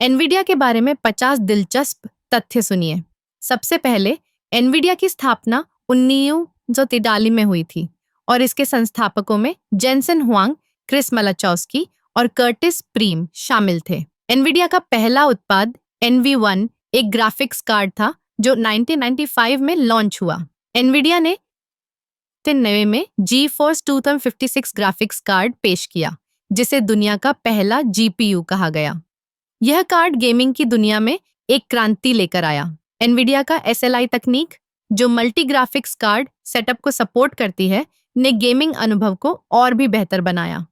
Nvidia के बारे में 50 दिलचस्प तथ्य सुनिए। सबसे पहले, एनवीडिया की स्थापना 1943 में हुई थी और इसके संस्थापकों में जेनसेन हुआंग, क्रिस मलाचौस्की और कर्टिस प्रीम शामिल थे। एनवीडिया का पहला उत्पाद NV1 एक ग्राफिक्स कार्ड था जो 1995 में लॉन्च हुआ। एनवीडिया ने 1999 में GeForce 2056 ग्राफिक्स कार्ड पेश किया, जिसे दुनिया का पहला GPU कहा गया। यह कार्ड गेमिंग की दुनिया में एक क्रांति लेकर आया। एनवीडिया का SLI तकनीक, जो मल्टी ग्राफिक्स कार्ड सेटअप को सपोर्ट करती है, ने गेमिंग अनुभव को और भी बेहतर बनाया।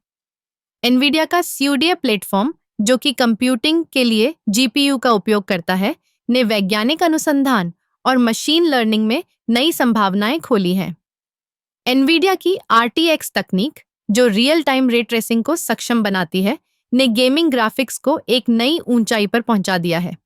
एनवीडिया का CUDA प्लेटफॉर्म, जो कि कंप्यूटिंग के लिए GPU का उपयोग करता है, ने वैज्ञानिक अनुसंधान और मशीन लर्निंग में नई संभावनाएं खोली हैं। एनवीडिया की RTX तकनीक, जो रियल टाइम रे ट्रेसिंग को सक्षम बनाती है, ने गेमिंग ग्राफिक्स को एक नई ऊंचाई पर पहुंचा दिया है।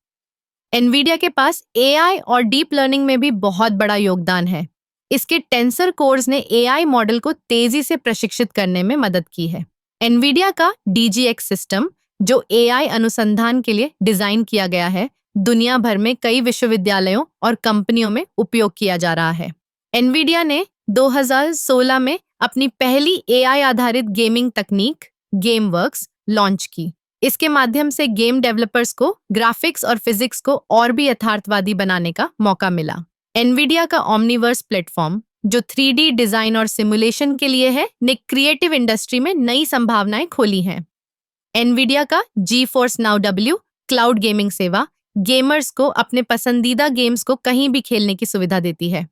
एनवीडिया के पास AI और डीप लर्निंग में भी बहुत बड़ा योगदान है। इसके टेंसर कोर्स ने AI मॉडल को तेजी से प्रशिक्षित करने में मदद की है। एनवीडिया का DGX सिस्टम, जो AI अनुसंधान के लिए डिजाइन किया गया है, दुनिया भर में कई विश्वविद्यालयों और कंपनियों में उपयोग किया जा रहा है। एनवीडिया ने 2016 में अपनी पहली AI आधारित गेमिंग तकनीक गेमवर्क्स लॉन्च की। इसके माध्यम से गेम डेवलपर्स को ग्राफिक्स और फिजिक्स को और भी यथार्थवादी बनाने का मौका मिला। एनवीडिया का ओमनीवर्स प्लेटफॉर्म, जो 3D डिजाइन और सिमुलेशन के लिए है, ने क्रिएटिव इंडस्ट्री में नई संभावनाएं खोली हैं। एनवीडिया का GeForce Now W cloud gaming सेवा गेमर्स को अपने पसंदीदा गेम्स को कहीं भी खेलने की सुविधा देती है।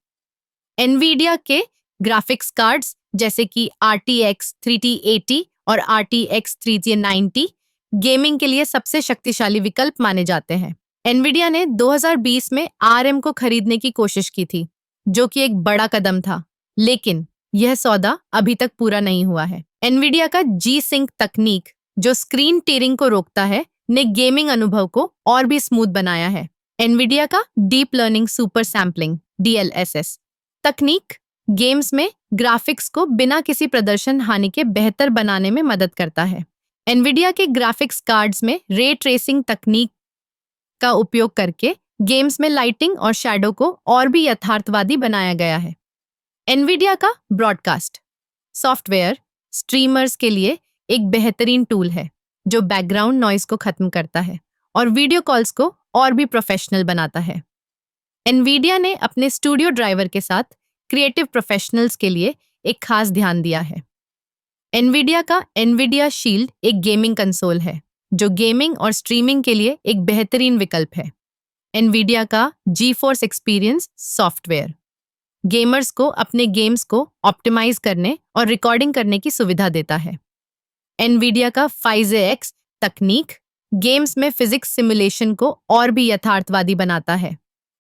एनवीडिया के ग्राफिक्स कार्ड्स जैसे कि RTX 3080 और RTX 3090 गेमिंग के लिए सबसे शक्तिशाली विकल्प माने जाते हैं। एनवीडिया ने 2020 में ARM को खरीदने की कोशिश की थी, जो कि एक बड़ा कदम था, लेकिन यह सौदा अभी तक पूरा नहीं हुआ है। एनवीडिया का G-Sync तकनीक, जो स्क्रीन टीयरिंग को रोकता है, ने गेमिंग अनुभव को और भी स्मूथ बनाया है। एनवीडिया का deep learning super sampling DLSS तकनीक गेम्स में ग्राफिक्स को बिना किसी प्रदर्शन हानि के बेहतर बनाने में मदद करता है। एनवीडिया के ग्राफिक्स कार्ड्स में रे ट्रेसिंग तकनीक का उपयोग करके गेम्स में लाइटिंग और शैडो को और भी यथार्थवादी बनाया गया है। एनवीडिया का ब्रॉडकास्ट सॉफ्टवेयर स्ट्रीमर्स के लिए एक बेहतरीन टूल है, जो बैकग्राउंड नॉइज को खत्म करता है और वीडियो कॉल्स को और भी प्रोफेशनल बनाता है। एनवीडिया ने अपने स्टूडियो ड्राइवर के साथ क्रिएटिव प्रोफेशनल्स के लिए एक खास ध्यान दिया है। एनवीडिया का एनवीडिया शील्ड एक गेमिंग कंसोल है, जो गेमिंग और स्ट्रीमिंग के लिए एक बेहतरीन विकल्प है। एनवीडिया का GeForce एक्सपीरियंस सॉफ्टवेयर गेमर्स को अपने गेम्स को ऑप्टिमाइज करने और रिकॉर्डिंग करने की सुविधा देता है। एनवीडिया का PhysiX तकनीक गेम्स में फिजिक्स सिमुलेशन को और भी यथार्थवादी बनाता है।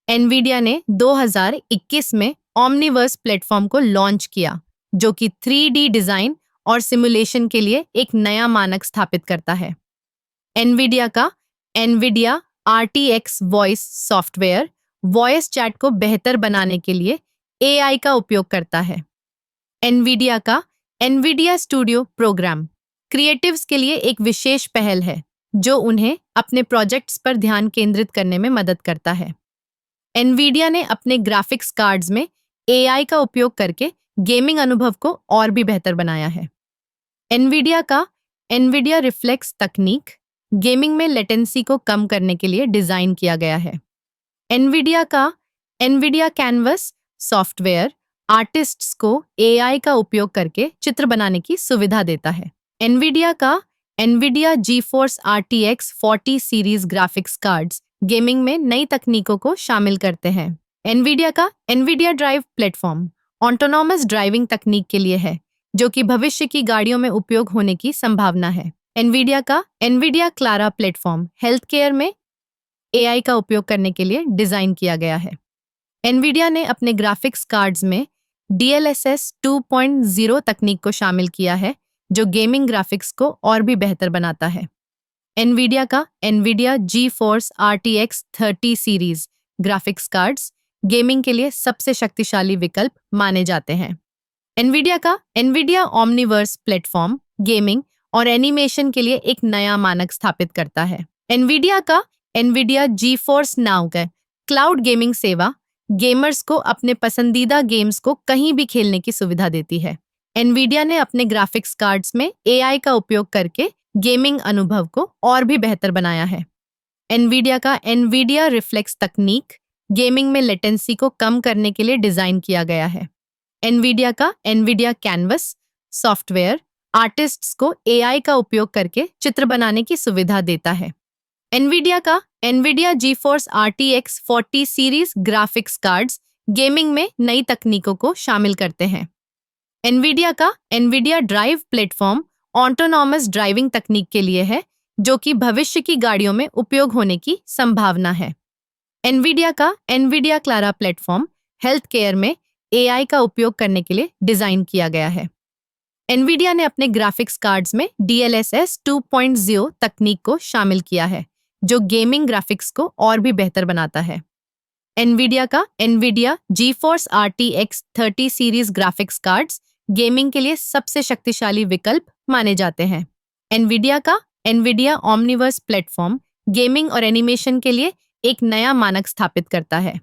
एनवीडिया ने 2021 में ओमनीवर्स प्लेटफॉर्म को लॉन्च किया, जो कि 3D डिजाइन और सिमुलेशन के लिए एक नया मानक स्थापित करता है। एनवीडिया का Nvidia RTX voice software voice chat को बेहतर बनाने के लिए AI का उपयोग करता है। एनवीडिया का एनवीडिया स्टूडियो प्रोग्राम क्रिएटिव्स के लिए एक विशेष पहल है, जो उन्हें अपने प्रोजेक्ट्स पर ध्यान केंद्रित करने में मदद करता है। एनवीडिया ने अपने ग्राफिक्स कार्ड्स में AI का उपयोग करके गेमिंग अनुभव को और भी बेहतर बनाया है। एनवीडिया का एनवीडिया रिफ्लेक्स तकनीक गेमिंग में लेटेंसी को कम करने के लिए डिजाइन किया गया है। एनवीडिया का एनवीडिया कैनवस सॉफ्टवेयर आर्टिस्ट्स को AI का उपयोग करके चित्र बनाने की सुविधा देता है। एनवीडिया का Nvidia GeForce RTX 40 series graphics cards gaming में नई तकनीकों को शामिल करते हैं। एनवीडिया का Nvidia drive platform autonomous driving तकनीक के लिए है, जो कि भविष्य की गाड़ियों में उपयोग होने की संभावना है। एनवीडिया का Nvidia Clara platform health care में AI का उपयोग करने के लिए डिजाइन किया गया है। एनवीडिया ने अपने ग्राफिक्स कार्ड्स में DLSS 2.0 तकनीक को शामिल किया है, जो गेमिंग ग्राफिक्स को और भी बेहतर बनाता है। एनवीडिया का Nvidia GeForce RTX 30 series graphics cards gaming के लिए सबसे शक्तिशाली विकल्प माने जाते हैं। एनवीडिया का एनवीडिया ओमनीवर्स प्लेटफॉर्म गेमिंग और एनिमेशन के लिए एक नया मानक स्थापित करता है। एनवीडिया का एनवीडिया जीफोर्स नाउ का क्लाउड गेमिंग सेवा गेमर्स को अपने पसंदीदा गेम्स को कहीं भी खेलने की सुविधा देती है। एनवीडिया ने अपने ग्राफिक्स कार्ड्स में एआई का उपयोग करके गेमिंग अनुभव को और भी बेहतर बनाया है। एनवीडिया का एनवीडिया रिफ्लेक्स तकनीक गेमिंग में लेटेंसी को कम करने के लिए डिजाइन किया गया है। एनवीडिया का एनवीडिया कैनवस सॉफ्टवेयर आर्टिस्ट्स को एआई का उपयोग करके चित्र बनाने की सुविधा देता है। एनवीडिया का Nvidia GeForce RTX 40 series graphics cards gaming में नई तकनीकों को शामिल करते हैं। एनवीडिया का Nvidia drive platform autonomous driving तकनीक के लिए है, जो कि भविष्य की गाड़ियों में उपयोग होने की संभावना है। एनवीडिया का Nvidia Clara platform health care में एआई का उपयोग करने के लिए डिजाइन किया गया है। एनवीडिया ने अपने ग्राफिक्स कार्ड्स में DLSS 2.0 तकनीक को शामिल किया है, जो गेमिंग ग्राफिक्स को और भी बेहतर बनाता है। एनवीडिया का Nvidia GeForce RTX 30 series graphics cards gaming के लिए सबसे शक्तिशाली विकल्प माने जाते हैं। एनवीडिया का एनवीडिया ओमनिवर्स प्लेटफॉर्म गेमिंग और एनिमेशन के लिए एक नया मानक स्थापित करता है।